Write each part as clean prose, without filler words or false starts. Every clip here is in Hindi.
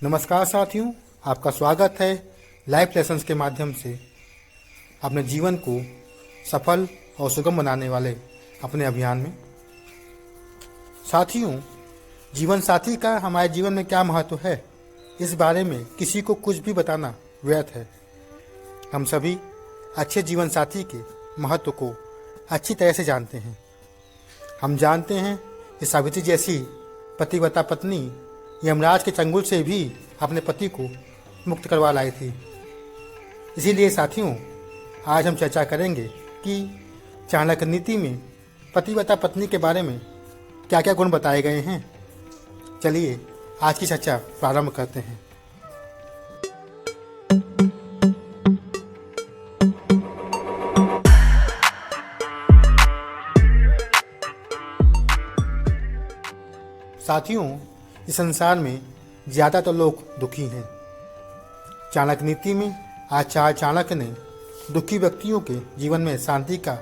नमस्कार साथियों, आपका स्वागत है लाइफ लेसन्स के माध्यम से अपने जीवन को सफल और सुगम बनाने वाले अपने अभियान में। साथियों, जीवन साथी का हमारे जीवन में क्या महत्व है, इस बारे में किसी को कुछ भी बताना व्यर्थ है। हम सभी अच्छे जीवन साथी के महत्व को अच्छी तरह से जानते हैं। हम जानते हैं कि सावित्री जैसी पतिव्रता पत्नी यमराज के चंगुल से भी अपने पति को मुक्त करवा लाई थी। इसीलिए साथियों, आज हम चर्चा करेंगे कि चाणक्य नीति में पतिव्रता पत्नी के बारे में क्या क्या गुण बताए गए हैं। चलिए आज की चर्चा प्रारंभ करते हैं। साथियों, इस संसार में ज़्यादातर लोग दुखी हैं। चाणक्य नीति में आचार्य चाणक्य ने दुखी व्यक्तियों के जीवन में शांति का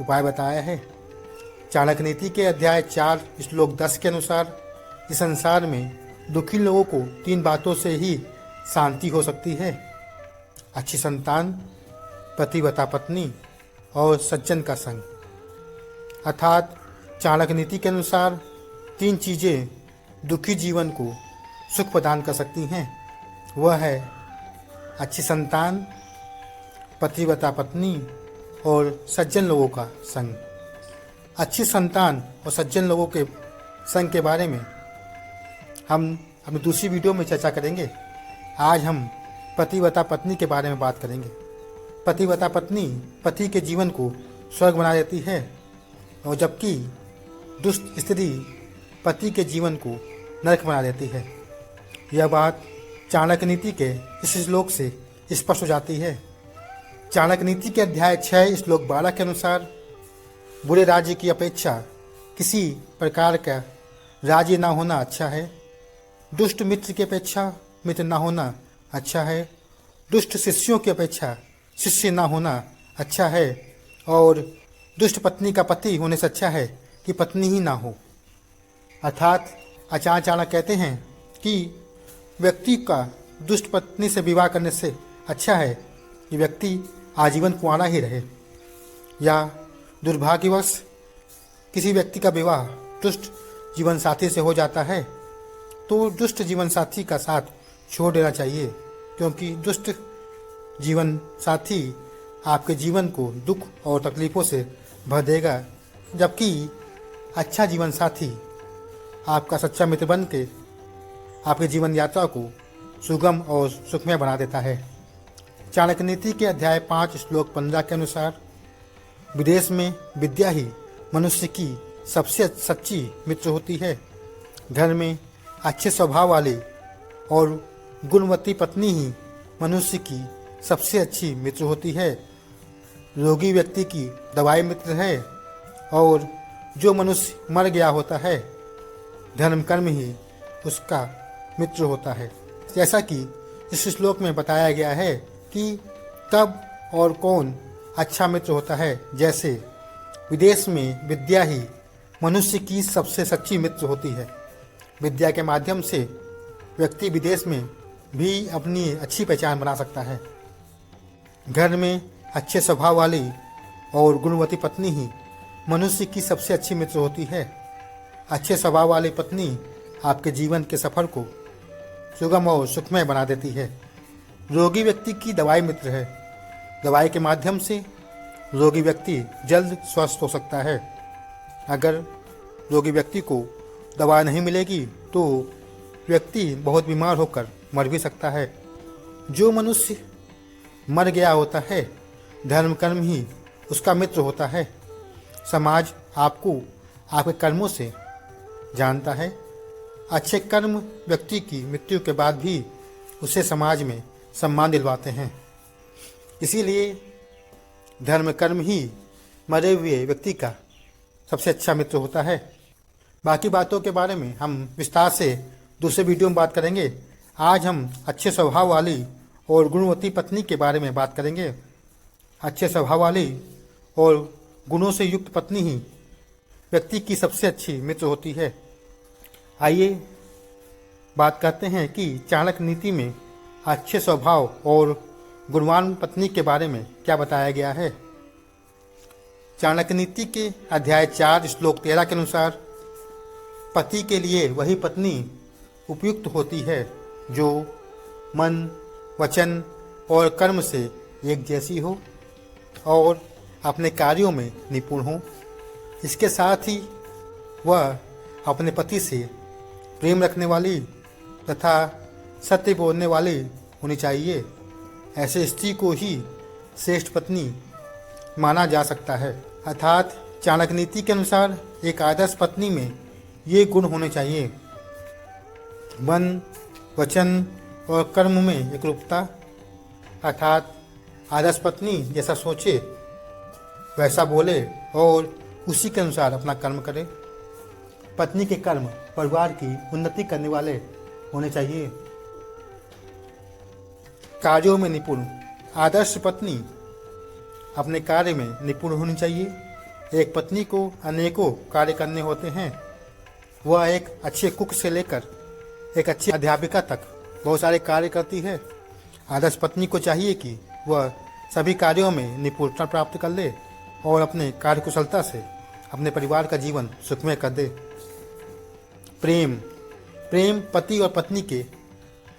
उपाय बताया है। चाणक्य नीति के अध्याय 4 श्लोक 10 के अनुसार इस संसार में दुखी लोगों को 3 बातों से ही शांति हो सकती है: अच्छी संतान, पतिव्रता पत्नी और सज्जन का संग। अर्थात चाणक्य नीति के अनुसार 3 चीज़ें दुखी जीवन को सुख प्रदान कर सकती हैं। वह है अच्छी संतान, पतिव्रता पत्नी और सज्जन लोगों का संग। अच्छी संतान और सज्जन लोगों के संग के बारे में हम अपनी दूसरी वीडियो में चर्चा करेंगे। आज हम पतिव्रता पत्नी के बारे में बात करेंगे। पतिव्रता पत्नी पति के जीवन को स्वर्ग बना देती है, और जबकि दुष्ट स्त्री पति के जीवन को नरक बना देती है। यह बात चाणक्य नीति के इस श्लोक से स्पष्ट हो जाती है। चाणक्य नीति के अध्याय 6 श्लोक 12 के अनुसार बुरे राज्य की अपेक्षा किसी प्रकार का राज्य न होना अच्छा है। दुष्ट मित्र की अपेक्षा मित्र न होना अच्छा है। दुष्ट शिष्यों की अपेक्षा शिष्य न होना अच्छा है। और दुष्ट पत्नी का पति होने से अच्छा है कि पत्नी ही ना हो। अर्थात आचार्य चाणक्य कहते हैं कि व्यक्ति का दुष्ट पत्नी से विवाह करने से अच्छा है कि व्यक्ति आजीवन कुंवारा ही रहे, या दुर्भाग्यवश किसी व्यक्ति का विवाह दुष्ट जीवन साथी से हो जाता है तो दुष्ट जीवन साथी का साथ छोड़ देना चाहिए, क्योंकि दुष्ट जीवन साथी आपके जीवन को दुख और तकलीफ़ों से भर देगा, जबकि अच्छा जीवन साथी आपका सच्चा मित्र बन के आपके जीवन यात्रा को सुगम और सुखमय बना देता है। चाणक्य नीति के अध्याय 5 श्लोक 15 के अनुसार विदेश में विद्या ही मनुष्य की सबसे सच्ची मित्र होती है। घर में अच्छे स्वभाव वाली और गुणवती पत्नी ही मनुष्य की सबसे अच्छी मित्र होती है। रोगी व्यक्ति की दवाई मित्र है, और जो मनुष्य मर गया होता है धर्म कर्म ही उसका मित्र होता है। जैसा कि इस श्लोक में बताया गया है कि कब और कौन अच्छा मित्र होता है। जैसे विदेश में विद्या ही मनुष्य की सबसे सच्ची मित्र होती है। विद्या के माध्यम से व्यक्ति विदेश में भी अपनी अच्छी पहचान बना सकता है। घर में अच्छे स्वभाव वाली और गुणवती पत्नी ही मनुष्य की सबसे अच्छी मित्र होती है। अच्छे स्वभाव वाली पत्नी आपके जीवन के सफर को सुगम और सुखमय बना देती है। रोगी व्यक्ति की दवाई मित्र है। दवाई के माध्यम से रोगी व्यक्ति जल्द स्वस्थ हो सकता है। अगर रोगी व्यक्ति को दवा नहीं मिलेगी तो व्यक्ति बहुत बीमार होकर मर भी सकता है। जो मनुष्य मर गया होता है धर्म कर्म ही उसका मित्र होता है। समाज आपको आपके कर्मों से जानता है। अच्छे कर्म व्यक्ति की मृत्यु के बाद भी उसे समाज में सम्मान दिलवाते हैं। इसीलिए धर्म कर्म ही मरे हुए व्यक्ति का सबसे अच्छा मित्र होता है। बाकी बातों के बारे में हम विस्तार से दूसरे वीडियो में बात करेंगे। आज हम अच्छे स्वभाव वाली और गुणवती पत्नी के बारे में बात करेंगे। अच्छे स्वभाव वाली और गुणों से युक्त पत्नी ही व्यक्ति की सबसे अच्छी मित्र होती है। आइए बात करते हैं कि चाणक्य नीति में अच्छे स्वभाव और गुणवान पत्नी के बारे में क्या बताया गया है। चाणक्य नीति के अध्याय 4 श्लोक 13 के अनुसार पति के लिए वही पत्नी उपयुक्त होती है जो मन, वचन और कर्म से एक जैसी हो और अपने कार्यों में निपुण हो। इसके साथ ही वह अपने पति से प्रेम रखने वाली तथा सत्य बोलने वाली होनी चाहिए। ऐसे स्त्री को ही श्रेष्ठ पत्नी माना जा सकता है। अर्थात चाणक्य नीति के अनुसार एक आदर्श पत्नी में ये गुण होने चाहिए: मन, वचन और कर्म में एकरूपता। अर्थात आदर्श पत्नी जैसा सोचे वैसा बोले और उसी के अनुसार अपना कर्म करे। पत्नी के कर्म परिवार की उन्नति करने वाले होने चाहिए। कार्यों में निपुण। आदर्श पत्नी अपने कार्य में निपुण होनी चाहिए। एक पत्नी को अनेकों कार्य करने होते हैं। वह एक अच्छे कुक से लेकर एक अच्छी अध्यापिका तक बहुत सारे कार्य करती है। आदर्श पत्नी को चाहिए कि वह सभी कार्यों में निपुणता प्राप्त कर ले और अपने कार्य कुशलता से अपने परिवार का जीवन सुखमय कर दे। प्रेम पति और पत्नी के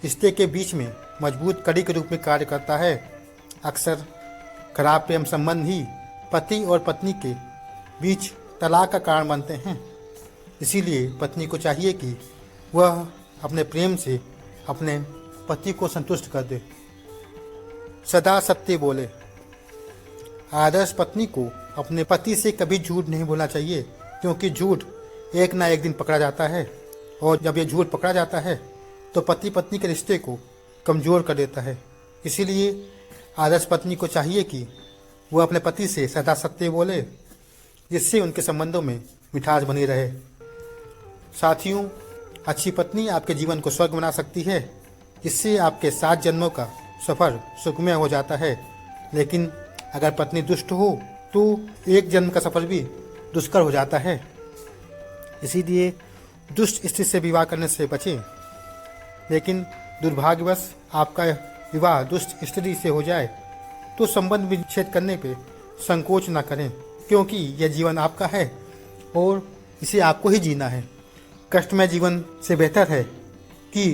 रिश्ते के बीच में मजबूत कड़ी के रूप में कार्य करता है। अक्सर खराब प्रेम संबंध ही पति और पत्नी के बीच तलाक का कारण बनते हैं। इसीलिए पत्नी को चाहिए कि वह अपने प्रेम से अपने पति को संतुष्ट कर दे। सदा सत्य बोले। आदर्श पत्नी को अपने पति से कभी झूठ नहीं बोलना चाहिए, क्योंकि झूठ एक ना एक दिन पकड़ा जाता है और जब ये झूठ पकड़ा जाता है तो पति पत्नी के रिश्ते को कमज़ोर कर देता है। इसीलिए आदर्श पत्नी को चाहिए कि वह अपने पति से सदा सत्य बोले, जिससे उनके संबंधों में मिठास बनी रहे। साथियों, अच्छी पत्नी आपके जीवन को स्वर्ग बना सकती है, जिससे आपके 7 जन्मों का सफ़र सुखमय हो जाता है। लेकिन अगर पत्नी दुष्ट हो तो एक जन्म का सफ़र भी दुष्कर हो जाता है। इसीलिए दुष्ट स्त्री से विवाह करने से बचें। लेकिन दुर्भाग्यवश आपका विवाह दुष्ट स्त्री से हो जाए तो संबंध विच्छेद करने पे संकोच न करें, क्योंकि यह जीवन आपका है और इसे आपको ही जीना है। कष्टमय जीवन से बेहतर है कि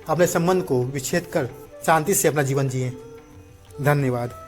अपने संबंध को विच्छेद कर शांति से अपना जीवन जिएं। धन्यवाद।